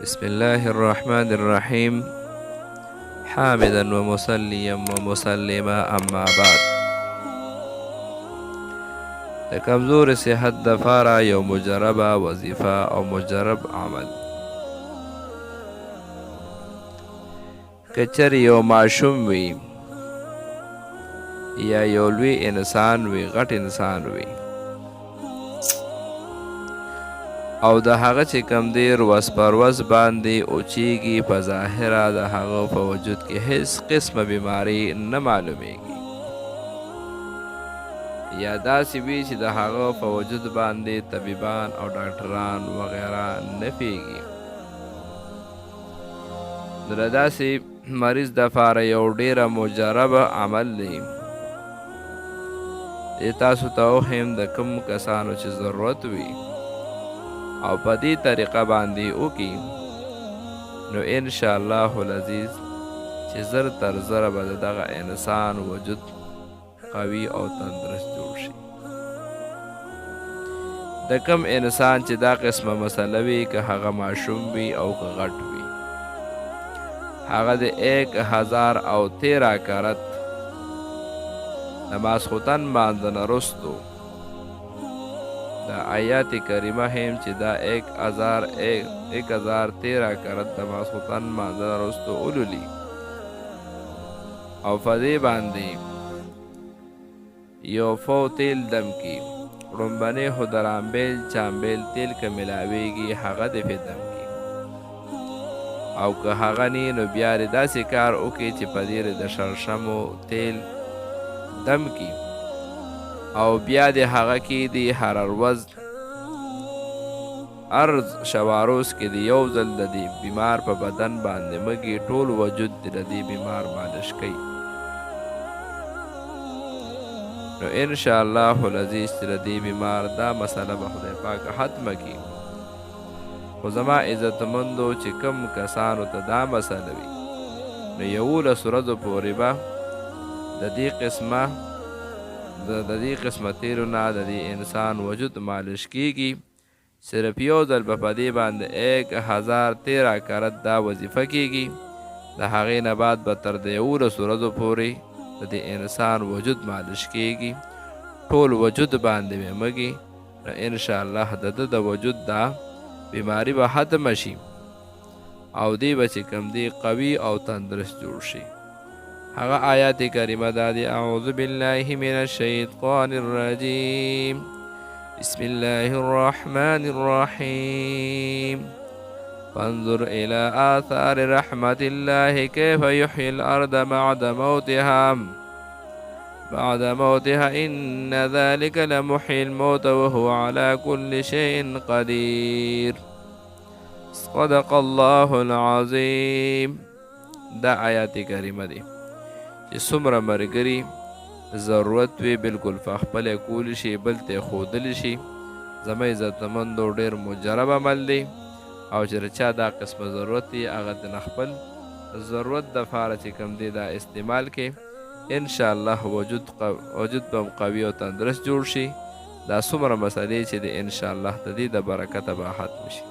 بسم الله الرحمن الرحيم. حامدا ومصليا ومسلما اما بعد. د کمزور صحت دپاره یو مجربه وظیفه او مجرب عمل. که چېرې یو ماشوم وي یا یو لوی انسان وي، غټ انسان وي، او د هغه چې کم دی ورځ پر ورځ باندې اوچیږي، په ظاهره د هغه په وجود کې هیڅ قسمه بیماري نه معلومیږي، یا داسې وي چې د هغه په وجود باندې طبیبان او ډاکټران وغیره نه پوهېږي، نو د داسې مریض دپاره یو ډیره مجربه عمل دی. تاسو ته وښیم د کوم کسانو چې ضرورت وي او په دې طریقه باندې وکړي، نو انشاءالله العزیز چې زر تر زره به د دغه انسان وجود قوي او تندرست جوړ شي. د کم انسان چې دا قسمه مسله وي، که هغه ماشوم وي او که غټ وي، هغه د 1013 کرت د ماسخوتن مانځه نه وروستو د آیات کریمه هم چې دا 1013 کرت د ماسخوتن مانځه نه وروستو ولولي، او په دې باندې یو فو تیل دم کی، ړومبنې خو د رامبیل چامبیل تیل که ملاویږي هغه دې پې دم کی، او که هغه نی نو بیا دې داسې کار وکړي چې په دې د شړشمو تیل دم کی، او بیا د هغه کې د هر ورځ ارز شواروز کې د یو ځل د دې بیمار په بدن باندې مګي ټول وجود د دې بیمار مالش کوي، نو انشاءالله العزیز چې د دې بیمار دا مسله به خدای پاک ختمه کړي. خو زما عزتمندو چې کم کسانو ته دا مسله وي، نو 11 ورځو پورې به د دې قسمه تیلو نه د دې انسان وجود مالش کیږي. صرف یو ځل به په دې باندې 1013 کرت دا وظیفه کیږي، د هغې نه بعد به تر د 11 ورځو پورې د دې انسان وجود مالش کیږي، ټول وجود باندې به مږي، نو انشاءالله د ده د وجود دا بیماری به ختمه شي، او دی به چې کم دی قوي او تندرست جوړ شي. هغه آیات کریمه دا دی: اعوذ بالله من الشیطان الرجیم، بسم الله الرحمن الرحیم، فانظر الى آثار رحمت الله كيف يحيي الأرض بعد موتها إن ذلك لمحيي الموت وهو على كل شيء قدير. صدق الله العظیم. دا آیات کریمه دی چې څومره ملګري ضرورت وي بالکل په خپله کولی شي، بل ته ښودلی شي. زما عزتمندو ډېر مجرب عمل دی، او چې چا دا قسمه ضرورت دی هغه د خپل ضرورت دپاره چې کوم دی دا استعمال کې، انشاءالله وجود به قوي او تندرست جوړ شي. دا څومره مسلې چې د انشاءالله د دې د برکته به ختم شي.